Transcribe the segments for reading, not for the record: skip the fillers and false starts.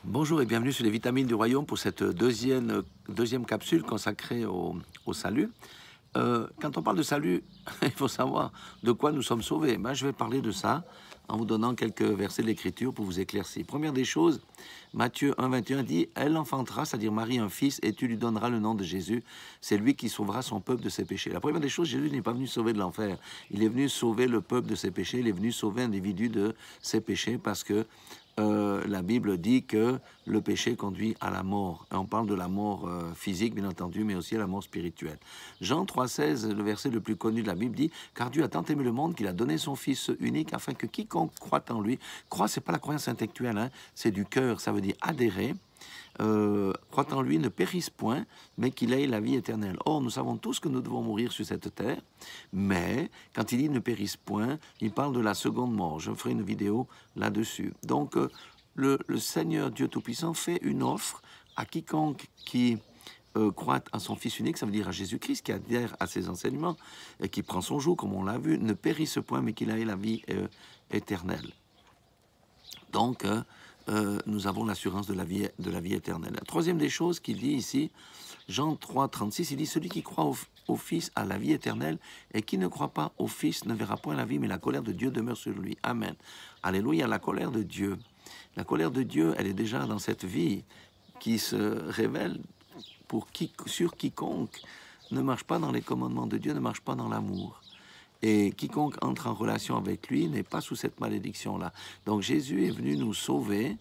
Bonjour et bienvenue sur les vitamines du royaume pour cette deuxième capsule consacrée au salut. Quand on parle de salut, il faut savoir de quoi nous sommes sauvés. Ben, je vais parler de ça en vous donnant quelques versets de l'Écriture pour vous éclaircir. Première des choses, Matthieu 1, 21 dit « Elle enfantera, c'est-à-dire Marie, un fils, et tu lui donneras le nom de Jésus. C'est lui qui sauvera son peuple de ses péchés. » La première des choses, Jésus n'est pas venu sauver de l'enfer. Il est venu sauver le peuple de ses péchés. Il est venu sauver un individu de ses péchés parce que la Bible dit que le péché conduit à la mort. Et on parle de la mort physique, bien entendu, mais aussi à la mort spirituelle. Jean 3,16, le verset le plus connu de la Bible dit « Car Dieu a tant aimé le monde qu'il a donné son Fils unique afin que quiconque croit en lui... » Croire, c'est pas la croyance intellectuelle, hein, c'est du cœur, ça veut dire adhérer. Croit en lui ne périsse point, mais qu'il ait la vie éternelle. Or, nous savons tous que nous devons mourir sur cette terre, mais quand il dit ne périsse point, il parle de la seconde mort. Je ferai une vidéo là-dessus. Donc, le Seigneur Dieu Tout-Puissant fait une offre à quiconque qui croit à son Fils unique, ça veut dire à Jésus-Christ, qui adhère à ses enseignements, et qui prend son joug, comme on l'a vu, ne périsse point, mais qu'il ait la vie éternelle. Donc, nous avons l'assurance de la vie éternelle. La troisième des choses qu'il dit ici, Jean 3, 36, il dit « Celui qui croit au Fils a la vie éternelle, et qui ne croit pas au Fils ne verra point la vie, mais la colère de Dieu demeure sur lui. » Amen. Alléluia, la colère de Dieu. La colère de Dieu, elle est déjà dans cette vie qui se révèle sur quiconque ne marche pas dans les commandements de Dieu, ne marche pas dans l'amour. Et quiconque entre en relation avec lui n'est pas sous cette malédiction-là. Donc Jésus est venu nous sauver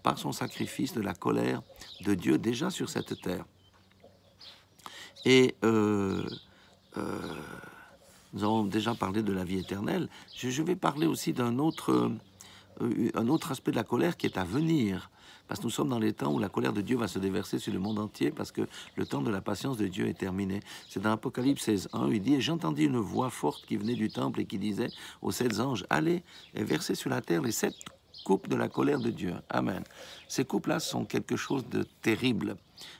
par son sacrifice de la colère de Dieu déjà sur cette terre. Et nous avons déjà parlé de la vie éternelle. Je vais parler aussi d'un autre aspect de la colère qui est à venir. Parce que nous sommes dans les temps où la colère de Dieu va se déverser sur le monde entier parce que le temps de la patience de Dieu est terminé. C'est dans Apocalypse 16, 1, il dit « Et j'entendis une voix forte qui venait du temple et qui disait aux 7 anges, allez et versez sur la terre les 7 coupes de la colère de Dieu. » Amen. Ces coupes-là sont quelque chose de terrible.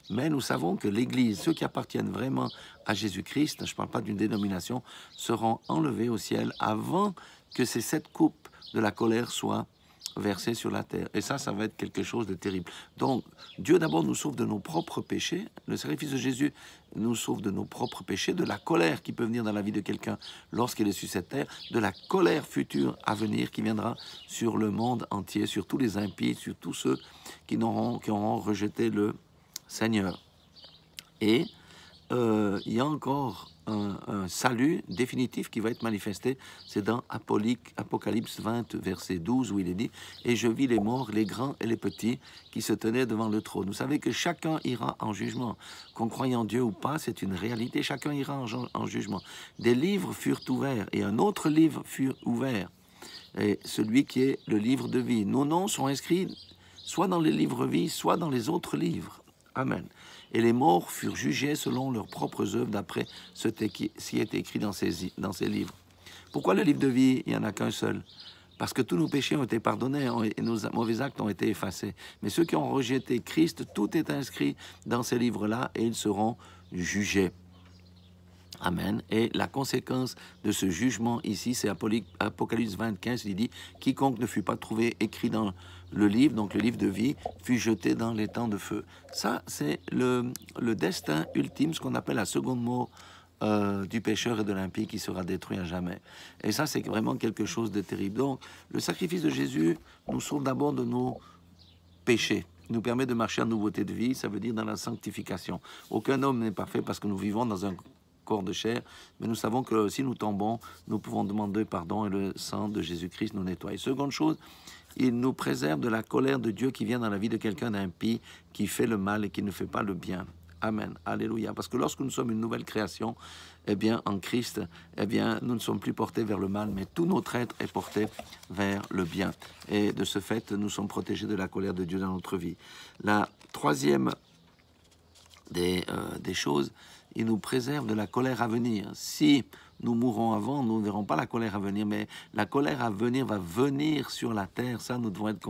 Mais nous savons que l'Église, ceux qui appartiennent vraiment à Jésus-Christ, je ne parle pas d'une dénomination, seront enlevés au ciel avant que ces 7 coupes de la colère soient versé sur la terre. Et ça va être quelque chose de terrible. Donc, Dieu d'abord nous sauve de nos propres péchés. Le sacrifice de Jésus nous sauve de nos propres péchés, de la colère qui peut venir dans la vie de quelqu'un lorsqu'il est sur cette terre, de la colère future à venir qui viendra sur le monde entier, sur tous les impies, sur tous ceux qui auront rejeté le Seigneur. Et il y a encore un salut définitif qui va être manifesté, c'est dans Apocalypse 20, verset 12, où il est dit « Et je vis les morts, les grands et les petits, qui se tenaient devant le trône. » Vous savez que chacun ira en jugement. Qu'on croie en Dieu ou pas, c'est une réalité. Chacun ira en jugement. Des livres furent ouverts, et un autre livre fut ouvert, et celui qui est le livre de vie. Nos noms sont inscrits soit dans les livres vie, soit dans les autres livres. Amen. Et les morts furent jugés selon leurs propres œuvres, d'après ce qui est écrit dans ces livres. Pourquoi le livre de vie, il n'y en a qu'un seul? Parce que tous nos péchés ont été pardonnés et nos mauvais actes ont été effacés. Mais ceux qui ont rejeté Christ, tout est inscrit dans ces livres-là et ils seront jugés. Amen. Et la conséquence de ce jugement ici, c'est Apocalypse 25, il dit « Quiconque ne fut pas trouvé écrit dans le livre, donc le livre de vie, fut jeté dans les temps de feu. » Ça, c'est le destin ultime, ce qu'on appelle la seconde mort du pécheur et de l'impie qui sera détruit à jamais. Et ça, c'est vraiment quelque chose de terrible. Donc, le sacrifice de Jésus nous sauve d'abord de nos péchés. Il nous permet de marcher en nouveauté de vie, ça veut dire dans la sanctification. Aucun homme n'est parfait parce que nous vivons dans un corps de chair, mais nous savons que si nous tombons, nous pouvons demander pardon et le sang de Jésus-Christ nous nettoie. Et seconde chose, il nous préserve de la colère de Dieu qui vient dans la vie de quelqu'un d'impie, qui fait le mal et qui ne fait pas le bien. Amen. Alléluia. Parce que lorsque nous sommes une nouvelle création, eh bien, en Christ, eh bien, nous ne sommes plus portés vers le mal, mais tout notre être est porté vers le bien. Et de ce fait, nous sommes protégés de la colère de Dieu dans notre vie. La troisième des choses, il nous préserve de la colère à venir. Si nous mourrons avant, nous ne verrons pas la colère à venir, mais la colère à venir va venir sur la terre. Ça, nous devons être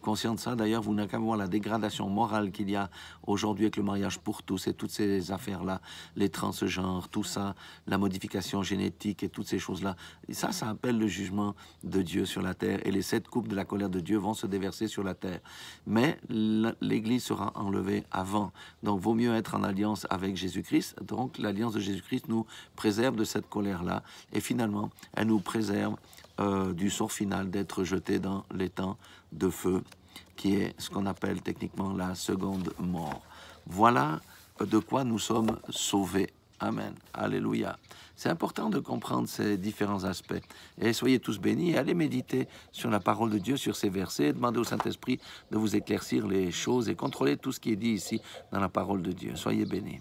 conscients de ça. D'ailleurs, vous n'avez qu'à voir la dégradation morale qu'il y a aujourd'hui avec le mariage pour tous et toutes ces affaires-là, les transgenres, tout ça, la modification génétique et toutes ces choses-là. Et ça appelle le jugement de Dieu sur la terre. Et les 7 coupes de la colère de Dieu vont se déverser sur la terre. Mais l'Église sera enlevée avant. Donc, vaut mieux être en alliance avec Jésus-Christ. Donc, l'alliance de Jésus-Christ nous préserve de cette colère-là. Et finalement, elle nous préserve du sort final d'être jeté dans les temps de feu, qui est ce qu'on appelle techniquement la seconde mort. Voilà de quoi nous sommes sauvés. Amen. Alléluia. C'est important de comprendre ces différents aspects. Et soyez tous bénis et allez méditer sur la parole de Dieu, sur ces versets. Demandez au Saint-Esprit de vous éclaircir les choses et contrôler tout ce qui est dit ici dans la parole de Dieu. Soyez bénis.